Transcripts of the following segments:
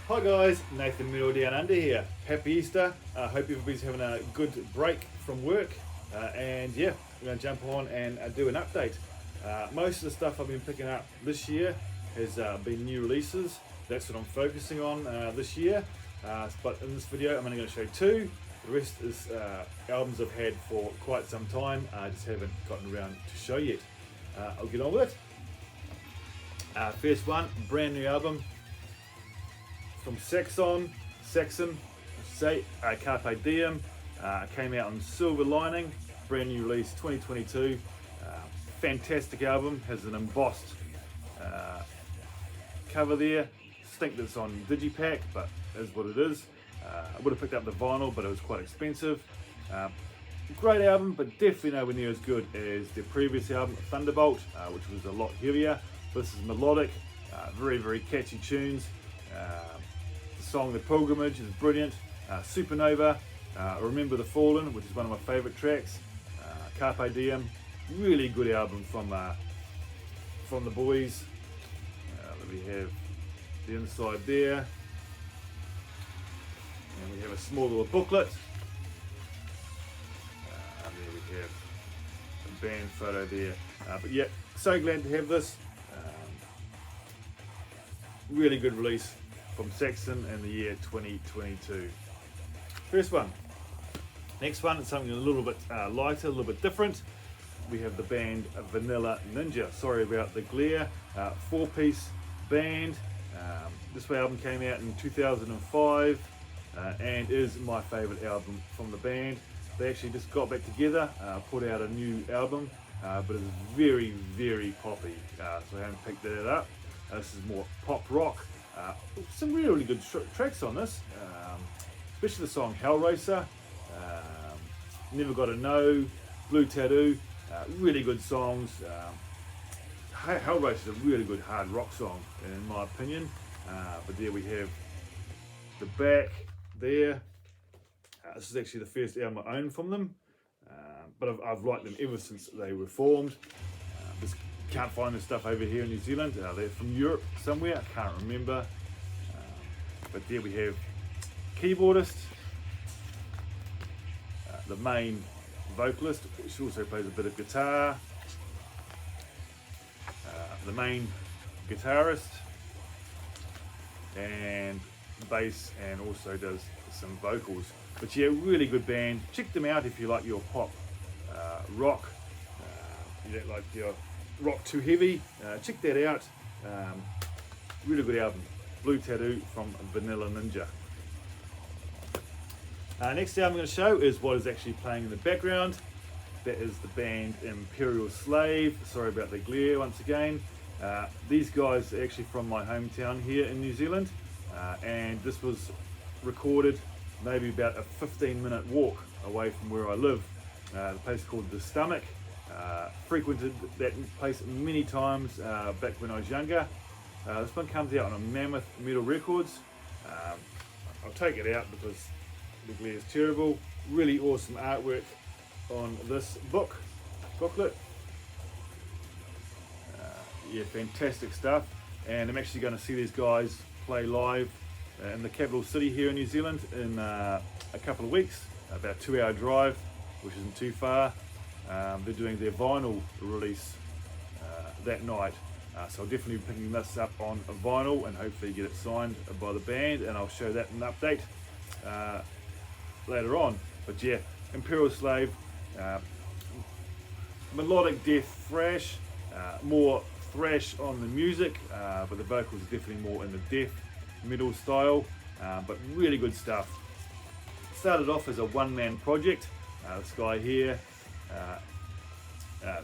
Hi guys, Nathan Middle Down Under here. Happy Easter. Hope everybody's having a good break from work. And yeah, we're going to jump on and do an update. Most of the stuff I've been picking up this year has been new releases. That's what I'm focusing on this year. But in this video, I'm only going to show you two. The rest is albums I've had for quite some time. I just haven't gotten around to show yet. I'll get on with it. First one, brand new album from Saxon, I should say, Carpe Diem. Came out on Silver Lining, brand new release 2022. Fantastic album, has an embossed cover there. I think that's on Digipack, but is what it is. I would have picked up the vinyl, but it was quite expensive. Great album, but definitely nowhere near as good as their previous album, Thunderbolt, which was a lot heavier. This is melodic, very, very catchy tunes. The song The Pilgrimage is brilliant. Supernova, Remember the Fallen, which is one of my favourite tracks. Carpe Diem, really good album from the boys. Let me have the inside there. And we have a small little booklet. And there we have a band photo there. But yeah, so glad to have this. Really good release from Saxon in the year 2022. First one. Next one is something a little bit lighter, a little bit different. We have the band Vanilla Ninja. Sorry about the glare. Four-piece band. This album came out in 2005 and is my favourite album from the band. They actually just got back together, put out a new album, but it's very, very poppy, so I haven't picked that up. This is more pop rock. Some really good tracks on this, especially the song Hellraiser, Never Gotta Know, Blue Tattoo, really good songs. Hellraiser is a really good hard rock song in my opinion, but there we have the back there. This is actually the first album I own from them, but I've liked them ever since they were formed. Just can't find this stuff over here in New Zealand. They're from Europe somewhere, I can't remember. But there we have keyboardist, the main vocalist, she also plays a bit of guitar, the main guitarist, and bass, and also does some vocals. But yeah, really good band. Check them out if you like your pop rock. You don't like your rock too heavy. Check that out. Really good album. Blue Tattoo from Vanilla Ninja. Next album I'm going to show is what is actually playing in the background. That is the band Imperial Slave. Sorry about the glare once again. These guys are actually from my hometown here in New Zealand, and this was recorded maybe about a 15-minute walk away from where I live. The place called The Stomach. Frequented that place many times back when I was younger. This one comes out on Mammoth Metal Records. I'll take it out because the glare is terrible. Really awesome artwork on this booklet. Yeah, fantastic stuff. And I'm actually going to see these guys play live in the capital city here in New Zealand in a couple of weeks. About a 2-hour drive, which isn't too far. They're doing their vinyl release that night. So I'll definitely be picking this up on a vinyl and hopefully get it signed by the band, and I'll show that in an update later on. But yeah, Imperial Slave, melodic death thrash, more thrash on the music, but the vocals are definitely more in the death metal style, but really good stuff. Started off as a one-man project. This guy here,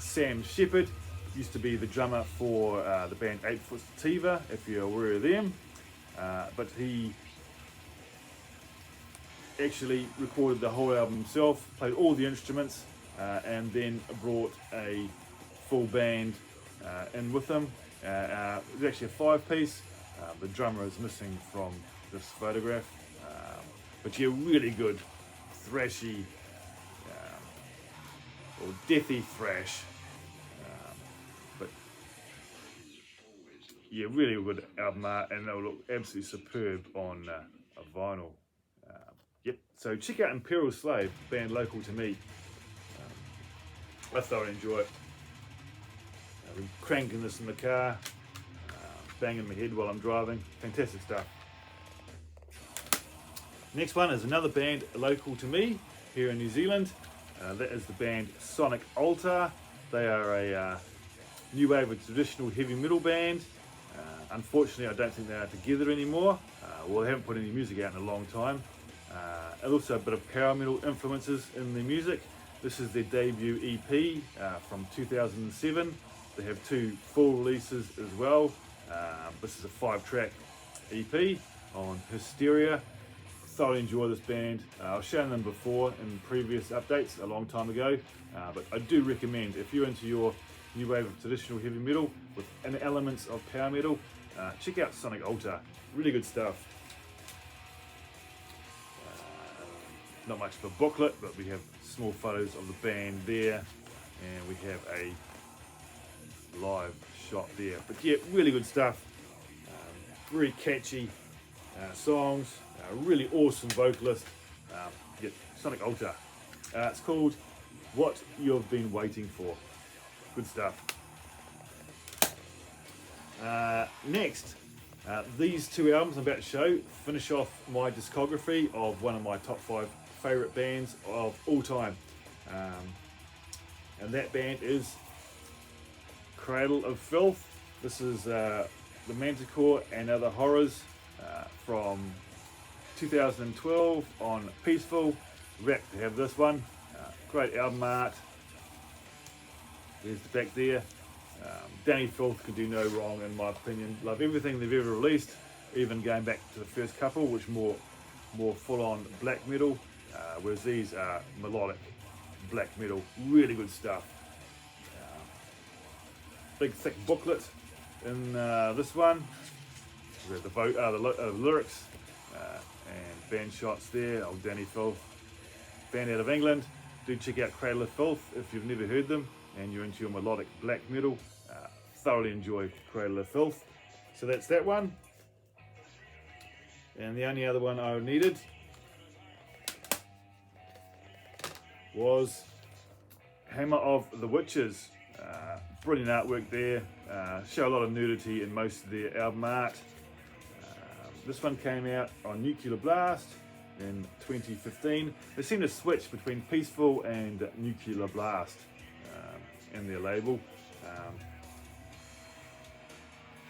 Sam Shepherd, used to be the drummer for the band 8 Foot Sativa, if you're aware of them, but he actually recorded the whole album himself, played all the instruments, and then brought a full band in with him. It was actually a 5-piece. The drummer is missing from this photograph, but yeah, really good thrashy or deathy thrash, but yeah, really good album art, and they'll look absolutely superb on a vinyl. Yep, so check out Imperial Slave, band local to me. I thoroughly enjoy it. I've been cranking this in the car, banging my head while I'm driving. Fantastic stuff. Next one is another band local to me here in New Zealand. That is the band Sonic Altar. They are a new wave of traditional heavy metal band. Unfortunately, I don't think they are together anymore. Well, they haven't put any music out in a long time. And also a bit of power metal influences in their music. This is their debut EP from 2007. They have 2 full releases as well. This is a 5-track EP on Hysteria. Thoroughly enjoy this band. I've shown them before in previous updates a long time ago, but I do recommend, if you're into your new wave of traditional heavy metal with elements of power metal, check out Sonic Altar. Really good stuff. Not much of a booklet, but we have small photos of the band there, and we have a live shot there. But yeah, really good stuff. Very catchy songs. Really awesome vocalist. Yeah, Sonic Altar. It's called What You've Been Waiting For. Good stuff. Next, these 2 albums I'm about to show finish off my discography of one of my top 5 favourite bands of all time. And that band is Cradle of Filth. This is the Manticore and Other Horrors from 2012 on Peaceful. Wrapped to have this one. Great album art. There's the back there. Danny Filth could do no wrong in my opinion. Love everything they've ever released, even going back to the first couple, which more full-on black metal, whereas these are melodic black metal. Really good stuff. Big thick booklet in this one. We have the lyrics and band shots there. Old Danny Filth, band out of England. Do check out Cradle of Filth if you've never heard them and you're into your melodic black metal. Thoroughly enjoy Cradle of Filth. So that's that one. And the only other one I needed was Hammer of the Witches. Brilliant artwork there. Show a lot of nudity in most of their album art. This one came out on Nuclear Blast in 2015. They seem to switch between Peaceful and Nuclear Blast in their label.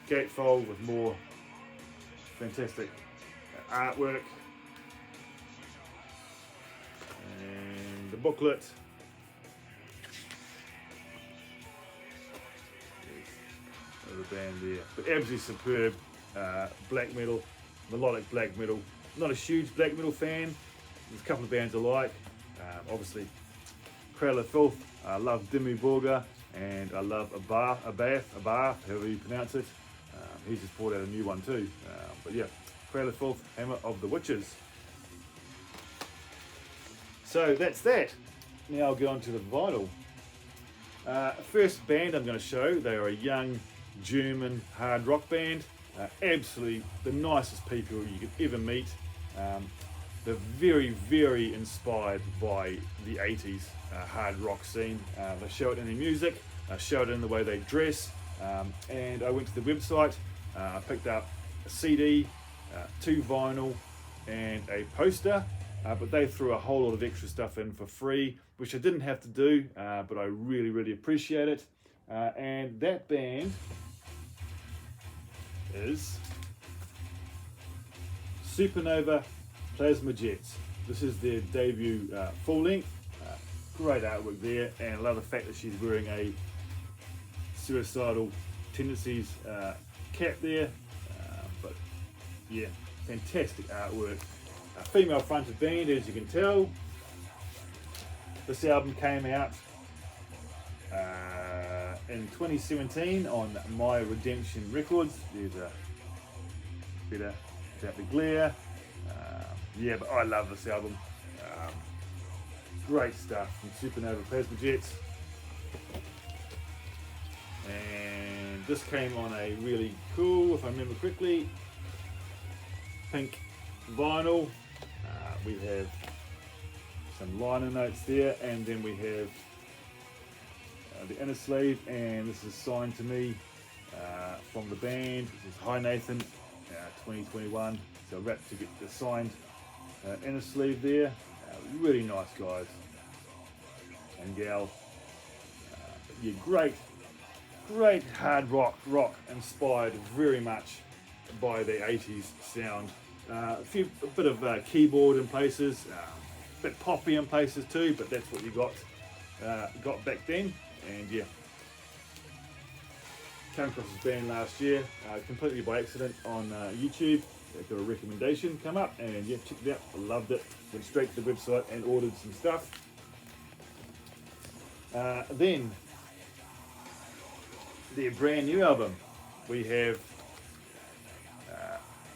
Gatefold with more fantastic artwork. And the booklet. There's the band there. But absolutely superb black metal, melodic black metal. Not a huge black metal fan. There's a couple of bands I like. Obviously, Cradle of Filth. I love Dimmu Borgir, and I love Abath, however you pronounce it. He's just brought out a new one too. But yeah, Cradle of Filth, Hammer of the Witches. So that's that. Now I'll get on to the vinyl. First band I'm going to show, they are a young German hard rock band. Absolutely the nicest people you could ever meet. They're very, very inspired by the 80s hard rock scene. They show it in their music, show it in the way they dress. And I went to the website, I picked up a CD, 2 vinyl and a poster, but they threw a whole lot of extra stuff in for free, which I didn't have to do, but I really, really appreciate it. And that band is Supernova Plasma Jets. This is their debut full length. Great artwork there, and I love the fact that she's wearing a suicidal tendencies cap there. But yeah, fantastic artwork. Female fronted band, as you can tell. This album came out in 2017 on My Redemption Records. There's a better about the glare. Yeah, but I love this album. Great stuff from Supernova Plasma Jets. And And this came on a really cool, if I remember correctly, pink vinyl. We have some liner notes there, and then we have the inner sleeve, and this is signed to me from the band. This is Hi Nathan 2021. So wrapped to get the signed inner sleeve there. Really nice guys and gal. Yeah, great hard rock inspired very much by the 80s sound. A bit of keyboard in places, a bit poppy in places too, but that's what you got back then. And yeah, came across this band last year, completely by accident on YouTube. I got a recommendation come up, and yeah, checked it out. I loved it. Went straight to the website and ordered some stuff. Then their brand new album, we have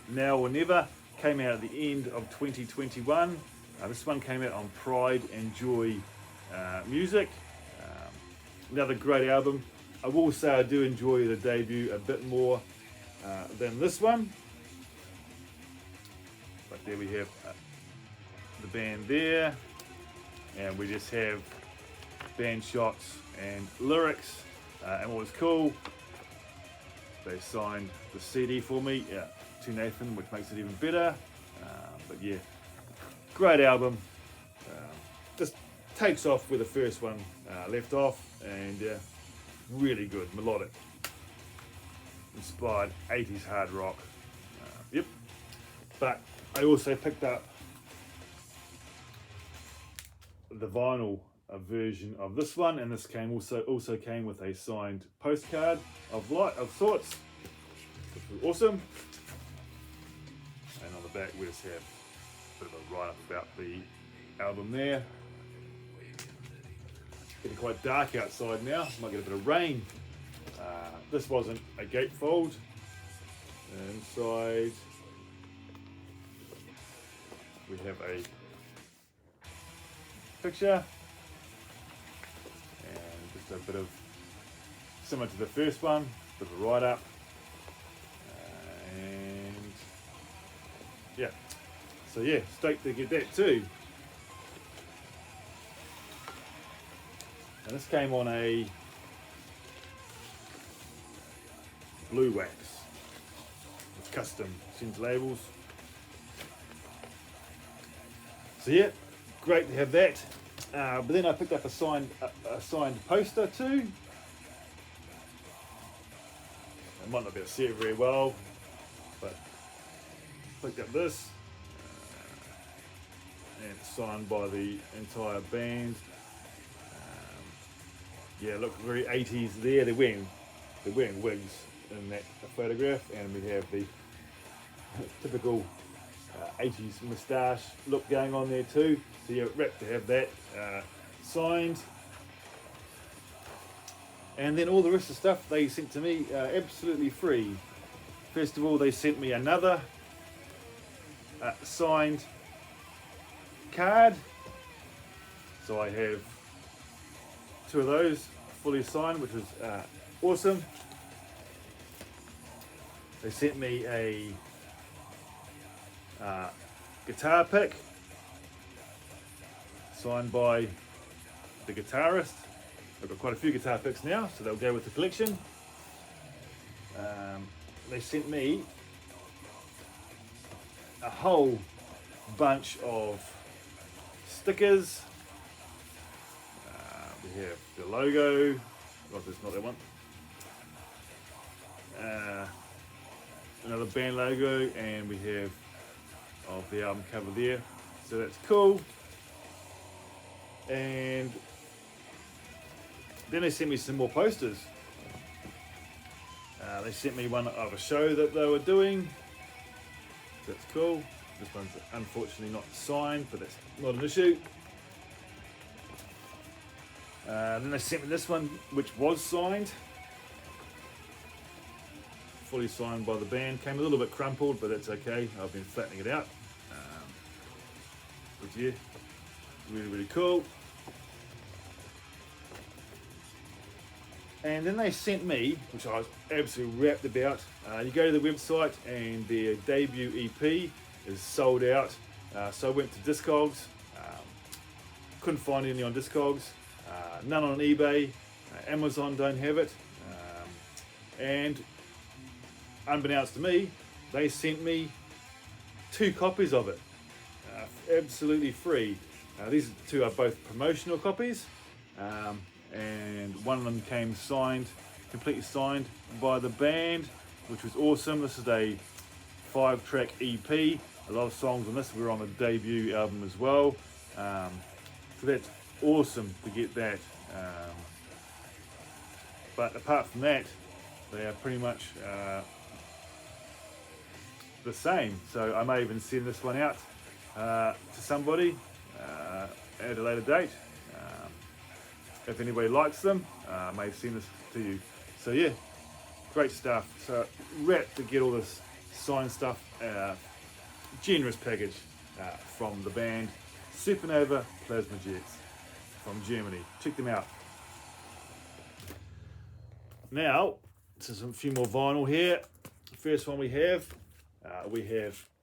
Now or Never, came out at the end of 2021. This one came out on Pride and Joy Music. Another great album. I will say I do enjoy the debut a bit more than this one. But there we have the band there, and we just have band shots and lyrics. And what was cool, they signed the CD for me to Nathan, which makes it even better. But yeah, great album. Just takes off where the first one left off, and really good, melodic, inspired 80s hard rock. Yep. But I also picked up the vinyl version of this one, and this came also came with a signed postcard of sorts, which was awesome. And on the back we just have a bit of a write-up about the album there. Getting quite dark outside now, might get a bit of rain. This wasn't a gatefold. Inside we have a picture, and just a bit of, similar to the first one, bit of a write-up, and yeah, so yeah, stoked to get that too. And this came on a blue wax with custom Sins labels. So yeah, great to have that. But then I picked up a signed poster too. I might not be able to see it very well, but picked up this, and it's signed by the entire band. Yeah, look very 80s there. They're wearing wigs in that photograph, and we have the typical 80s moustache look going on there too. So you're wrapped to have that signed. And then all the rest of the stuff they sent to me absolutely free. First of all, they sent me another signed card. So I have two of those fully signed, which was awesome. They sent me a guitar pick signed by the guitarist. I've got quite a few guitar picks now, so they'll go with the collection. They sent me a whole bunch of stickers. We have the logo. Oh, that's not that one. Another band logo, and we have of the album cover there. So that's cool. And then they sent me some more posters. They sent me one of a show that they were doing. That's cool. This one's unfortunately not signed, but that's not an issue. Then they sent me this one, which was signed. Fully signed by the band. Came a little bit crumpled, but that's okay. I've been flattening it out. But yeah, really, really cool. And then they sent me, which I was absolutely rapt about, you go to the website and their debut EP is sold out. So I went to Discogs, couldn't find any on Discogs, none on eBay, Amazon don't have it, and unbeknownst to me, they sent me 2 copies of it, absolutely free. These two are both promotional copies, and one of them came signed, completely signed by the band, which was awesome. This is a 5-track EP. A lot of songs on this were on the debut album as well. So that's awesome to get that. But apart from that, they are pretty much the same. So I may even send this one out to somebody at a later date. If anybody likes them, I may send this to you. So yeah, great stuff. So rapt to get all this signed stuff. Generous package from the band Supernova Plasma Jets from Germany. Check them out. Now, there's a few more vinyl here. First one we have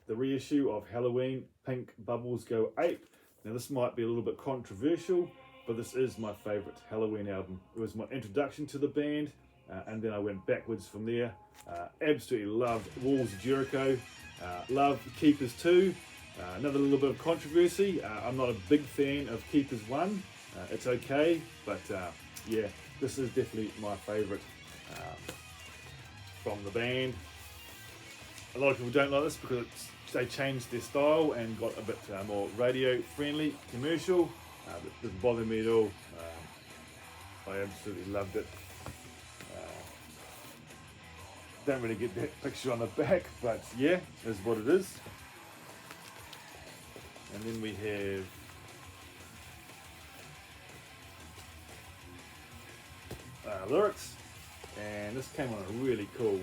the reissue of Halloween Pink Bubbles Go Ape. Now this might be a little bit controversial, but this is my favourite Halloween album. It was my introduction to the band, and then I went backwards from there. Absolutely loved Walls of Jericho, love Keepers 2. Another little bit of controversy. I'm not a big fan of Keepers 1. It's okay, but yeah, this is definitely my favourite from the band. A lot of people don't like this because they changed their style and got a bit more radio friendly, commercial. It doesn't bother me at all. I absolutely loved it. Don't really get that picture on the back, but yeah, is what it is. And then we have lyrics, and this came on a really cool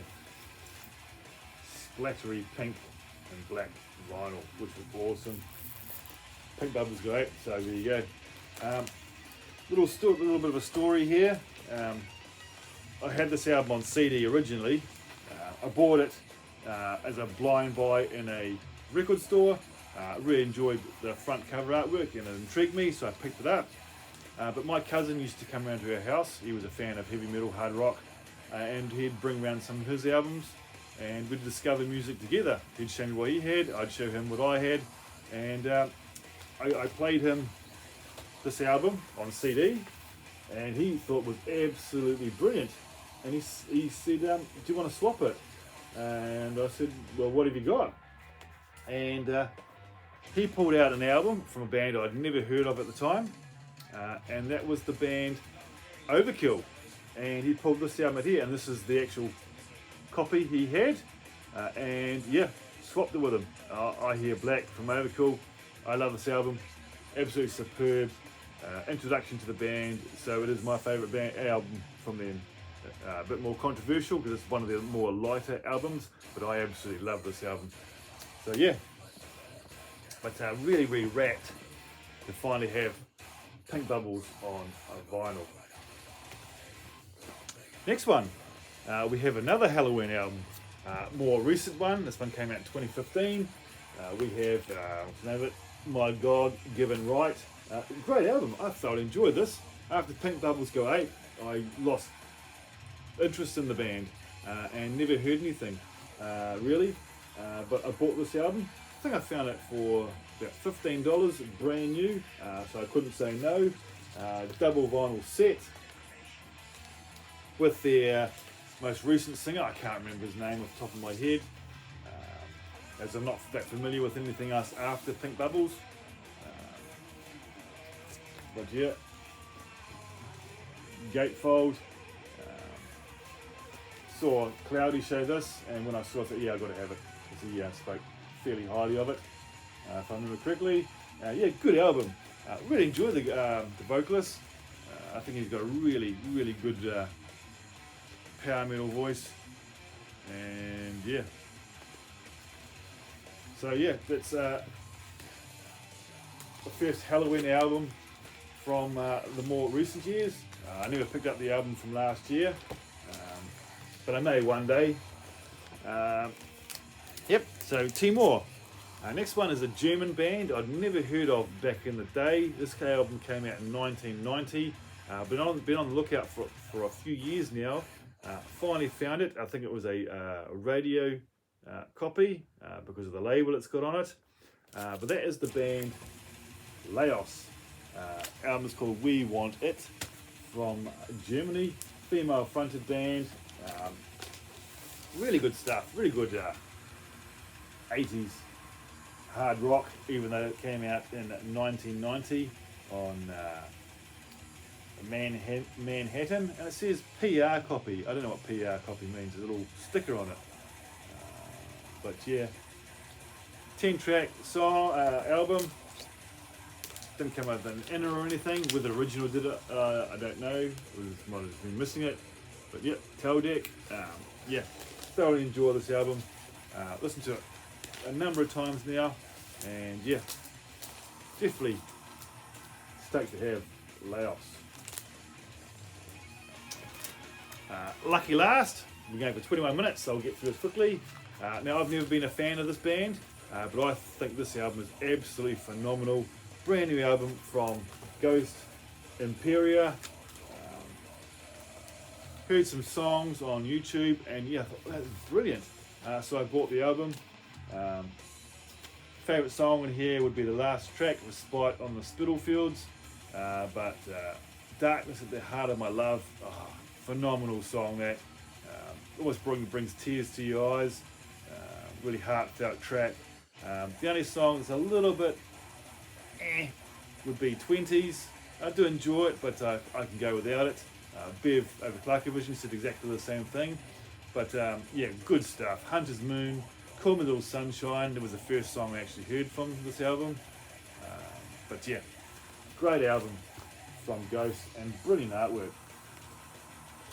splattery pink and black vinyl, which was awesome. Pink Bubbles Go Ape, so there you go. Little bit of a story here. I had this album on CD originally. I bought it as a blind buy in a record store. Really enjoyed the front cover artwork and it intrigued me, so I picked it up. But my cousin used to come around to our house. He was a fan of heavy metal, hard rock, and he'd bring around some of his albums and we'd discover music together. He'd show me what he had, I'd show him what I had, and I played him this album on CD, and he thought it was absolutely brilliant. And he said, do you want to swap it? And I said, well, what have you got? And he pulled out an album from a band I'd never heard of at the time, and that was the band Overkill. And he pulled this album out here, and this is the actual copy he had, and yeah, swapped it with him. I Hear Black from Overkill. I love this album, absolutely superb. Introduction to the band, so it is my favourite band album from them. A bit more controversial because it's one of the more lighter albums, but I absolutely love this album. So yeah, but really rapt to finally have Pink Bubbles on a vinyl. Next one, we have another Halloween album, more recent one. This one came out in 2015. We have, what's the name of it? My God Given Right. Great album. I thoroughly enjoyed this. After Pink Bubbles Go Ape, I lost interest in the band and never heard anything really. But I bought this album. I think I found it for about $15, brand new, so I couldn't say no. Double vinyl set with their most recent singer. I can't remember his name off the top of my head, as I'm not that familiar with anything else after Pink Bubbles. But yeah, gatefold. Saw Cloudy show this, and when I saw it, I thought, yeah, I got to have it, because he spoke fairly highly of it, if I remember correctly. Yeah, good album. Really enjoyed the vocalist. I think he's got a really good power metal voice, and yeah. So yeah, that's the first Halloween album from the more recent years. I never picked up the album from last year, but I may one day. Yep, so two more. Next one is a German band I'd never heard of back in the day. This album came out in 1990. Been on the lookout for a few years now. Finally found it. I think it was a radio copy because of the label it's got on it. But that is the band Laos. Album is called We Want It, from Germany. Female fronted band. Really good stuff. Really good 80s hard rock, even though it came out in 1990 on Manhattan, and it says PR copy. I don't know what PR copy means. There's a little sticker on it, but yeah, 10-track song album. Didn't come out with an inner or anything. Whether the original did it, I don't know. Might have been missing it, but yep, tail deck. Yeah, thoroughly enjoy this album. Listened to it a number of times now, and yeah, definitely stoked to have Laos. Lucky last, we're going for 21 minutes, so I'll get through this quickly. Now, I've never been a fan of this band, but I think this album is absolutely phenomenal. Brand new album from Ghost Imperia. Heard some songs on YouTube, and yeah, I thought that was brilliant. So I bought the album. Favourite song in here would be the last track, Respite on the Spittlefields. But Darkness at the Heart of My Love, phenomenal song that. Almost brings tears to your eyes. Really heartfelt track. The only song that's a little bit would be 20s. I do enjoy it, but I can go without it. Bev over Clark Vision said exactly the same thing. But yeah, good stuff. Hunter's Moon, Call Me Little Sunshine. That was the first song I actually heard from this album. But yeah, great album from Ghost, and brilliant artwork.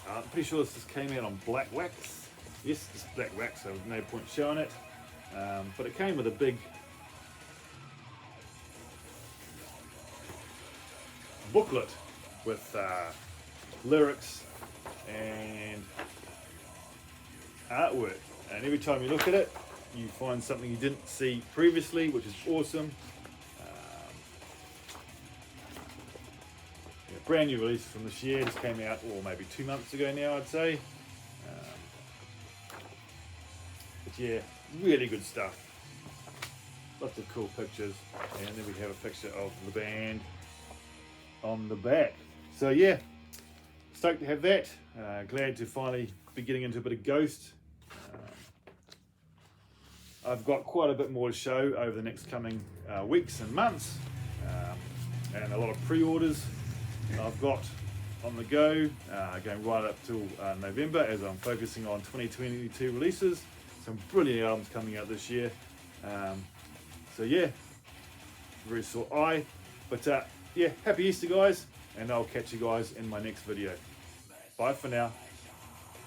I'm pretty sure this came out on black wax. Yes, it's black wax, so there's no point showing it. But it came with a big booklet with lyrics and artwork, and every time you look at it you find something you didn't see previously, which is awesome. Yeah, brand new release from this year, just came out, or maybe 2 months ago now, I'd say. But yeah, really good stuff. Lots of cool pictures, and then we have a picture of the band on the back. So yeah, stoked to have that. Glad to finally be getting into a bit of Ghost. I've got quite a bit more to show over the next coming weeks and months, and a lot of pre-orders I've got on the go, going right up till November, as I'm focusing on 2022 releases. Some brilliant albums coming out this year. So yeah, very sore eye, but yeah, happy Easter guys, and I'll catch you guys in my next video. Bye for now.